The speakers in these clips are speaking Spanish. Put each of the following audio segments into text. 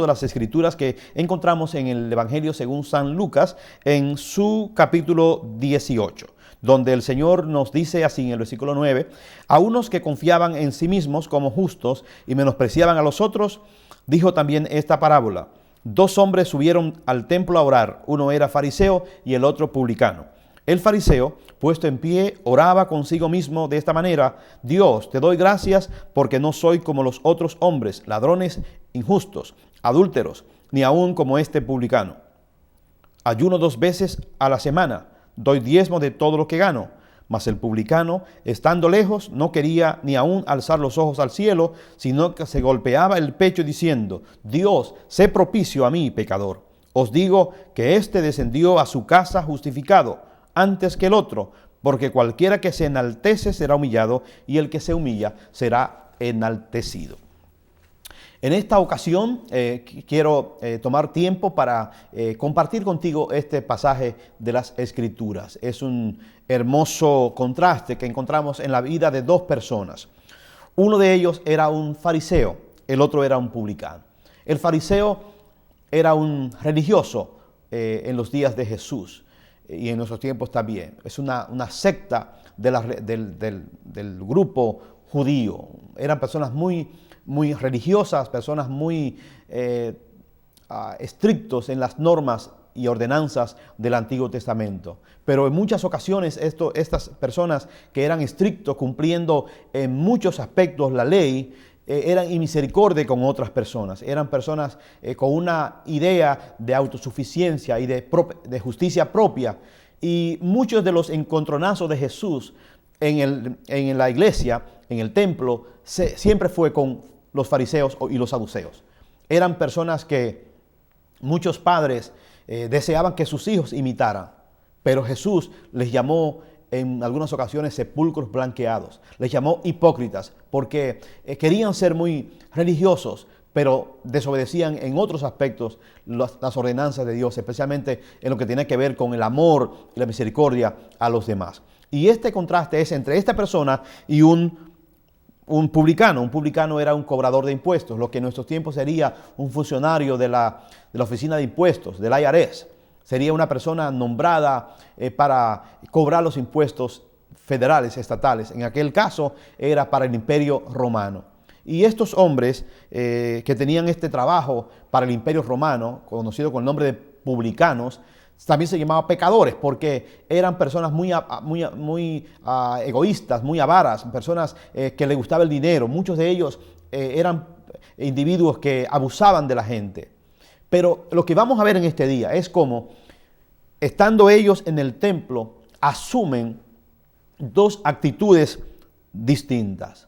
de las Escrituras que encontramos en el Evangelio según San Lucas, en su capítulo 18, donde el Señor nos dice así en el versículo 9: a unos que confiaban en sí mismos como justos y menospreciaban a los otros, dijo también esta parábola. Dos hombres subieron al templo a orar, uno era fariseo y el otro publicano. El fariseo, puesto en pie, oraba consigo mismo de esta manera: Dios, te doy gracias porque no soy como los otros hombres, ladrones, injustos, adúlteros, ni aun como este publicano. Ayuno 2 veces a la semana, doy diezmo de todo lo que gano. Mas el publicano, estando lejos, no quería ni aun alzar los ojos al cielo, sino que se golpeaba el pecho diciendo: Dios, sé propicio a mí, pecador. Os digo que éste descendió a su casa justificado antes que el otro, porque cualquiera que se enaltece será humillado, y el que se humilla será enaltecido. En esta ocasión quiero tomar tiempo para compartir contigo este pasaje de las Escrituras. Es un hermoso contraste que encontramos en la vida de dos personas. Uno de ellos era un fariseo, el otro era un publicano. El fariseo era un religioso en los días de Jesús y en nuestros tiempos también. Es una secta del grupo judío. Eran personas muy religiosas, personas muy estrictos en las normas y ordenanzas del Antiguo Testamento. Pero en muchas ocasiones estas personas que eran estrictos, cumpliendo en muchos aspectos la ley, eran inmisericordia con otras personas. Eran personas con una idea de autosuficiencia y de justicia propia. Y muchos de los encontronazos de Jesús en la iglesia, en el templo, siempre fue con los fariseos y los saduceos. Eran personas que muchos padres deseaban que sus hijos imitaran, pero Jesús les llamó en algunas ocasiones sepulcros blanqueados, les llamó hipócritas, porque querían ser muy religiosos, pero desobedecían en otros aspectos las ordenanzas de Dios, especialmente en lo que tiene que ver con el amor y la misericordia a los demás. Y este contraste es entre esta persona y un publicano. Un publicano era un cobrador de impuestos, lo que en nuestros tiempos sería un funcionario de la oficina de impuestos, del IRS. Sería una persona nombrada para cobrar los impuestos federales, estatales. En aquel caso era para el Imperio Romano. Y estos hombres que tenían este trabajo para el Imperio Romano, conocido con el nombre de publicanos, también se llamaban pecadores, porque eran personas muy egoístas, muy avaras, personas que les gustaba el dinero. Muchos de ellos eran individuos que abusaban de la gente. Pero lo que vamos a ver en este día es cómo, estando ellos en el templo, asumen dos actitudes distintas.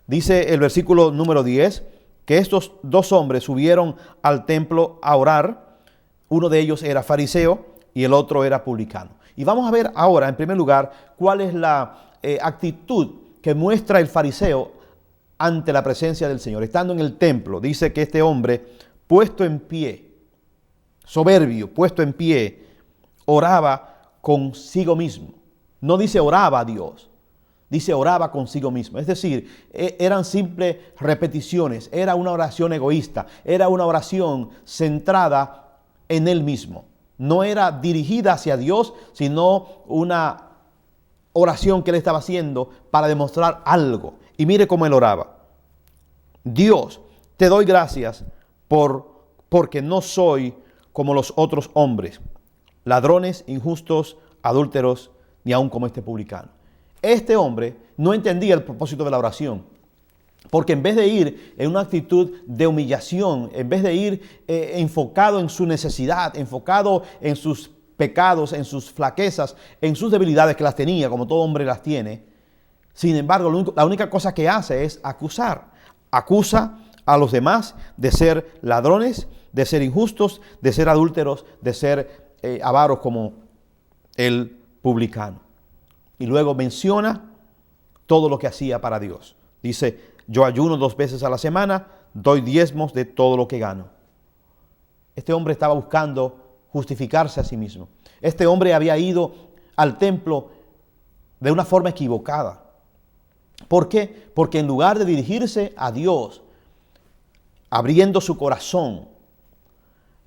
Dice el versículo número 10 que estos dos hombres subieron al templo a orar. Uno de ellos era fariseo y el otro era publicano. Y vamos a ver ahora, en primer lugar, cuál es la actitud que muestra el fariseo ante la presencia del Señor. Estando en el templo, dice que este hombre, puesto en pie, soberbio, puesto en pie, oraba consigo mismo. No dice oraba a Dios, dice oraba consigo mismo. Es decir, eran simples repeticiones, era una oración egoísta, era una oración centrada en él mismo. No era dirigida hacia Dios, sino una oración que él estaba haciendo para demostrar algo. Y mire cómo él oraba: Dios, te doy gracias porque no soy como los otros hombres, ladrones, injustos, adúlteros, ni aun como este publicano. Este hombre no entendía el propósito de la oración, porque en vez de ir en una actitud de humillación, en vez de ir enfocado en su necesidad, enfocado en sus pecados, en sus flaquezas, en sus debilidades, que las tenía, como todo hombre las tiene, sin embargo, la única cosa que hace es acusar. Acusa a los demás de ser ladrones, de ser injustos, de ser adúlteros, de ser avaros como el publicano. Y luego menciona todo lo que hacía para Dios. Dice: yo ayuno 2 veces a la semana, doy diezmos de todo lo que gano. Este hombre estaba buscando justificarse a sí mismo. Este hombre había ido al templo de una forma equivocada. ¿Por qué? Porque en lugar de dirigirse a Dios, abriendo su corazón,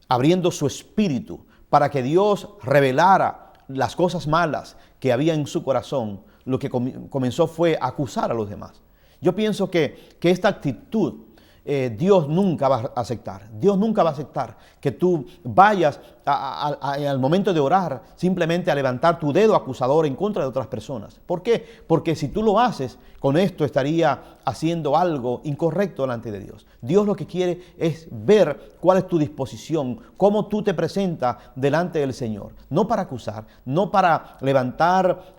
abriendo su espíritu para que Dios revelara las cosas malas que había en su corazón, lo que comenzó fue acusar a los demás. Yo pienso que esta actitud Dios nunca va a aceptar. Dios nunca va a aceptar que tú vayas al momento de orar simplemente a levantar tu dedo acusador en contra de otras personas. ¿Por qué? Porque si tú lo haces, con esto estaría haciendo algo incorrecto delante de Dios. Dios lo que quiere es ver cuál es tu disposición, cómo tú te presentas delante del Señor. No para acusar, no para levantar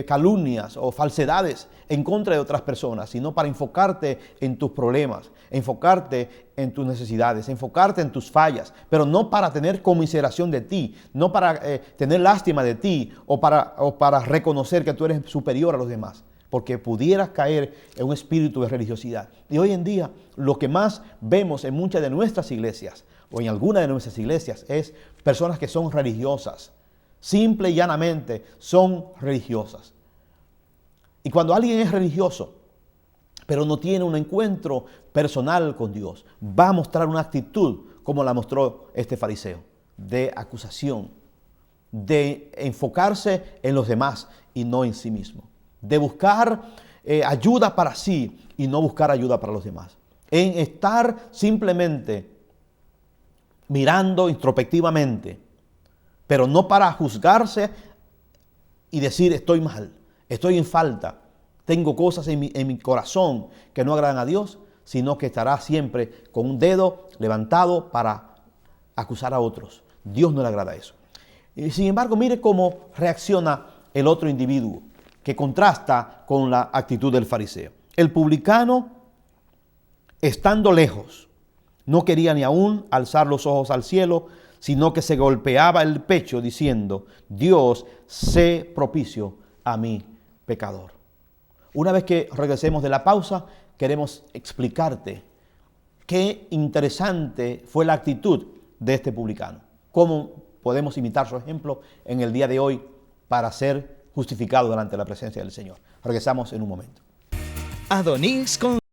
calumnias o falsedades en contra de otras personas, sino para enfocarte en tus problemas, enfocarte en tus necesidades, enfocarte en tus fallas, pero no para tener conmiseración de ti, no para tener lástima de ti o para reconocer que tú eres superior a los demás, porque pudieras caer en un espíritu de religiosidad. Y hoy en día lo que más vemos en muchas de nuestras iglesias o en algunas de nuestras iglesias es personas que son religiosas, simple y llanamente son religiosas. Y cuando alguien es religioso, pero no tiene un encuentro personal con Dios, va a mostrar una actitud como la mostró este fariseo, de acusación, de enfocarse en los demás y no en sí mismo, de buscar ayuda para sí y no buscar ayuda para los demás, en estar simplemente mirando introspectivamente, pero no para juzgarse y decir estoy mal, estoy en falta, tengo cosas en mi corazón que no agradan a Dios, sino que estará siempre con un dedo levantado para acusar a otros. Dios no le agrada eso. Y sin embargo, mire cómo reacciona el otro individuo, que contrasta con la actitud del fariseo. El publicano, estando lejos, no quería ni aún alzar los ojos al cielo, sino que se golpeaba el pecho diciendo, Dios, sé propicio a mí, pecador. Una vez que regresemos de la pausa, queremos explicarte qué interesante fue la actitud de este publicano. Cómo podemos imitar su ejemplo en el día de hoy para ser justificados delante de la presencia del Señor. Regresamos en un momento. Adonís con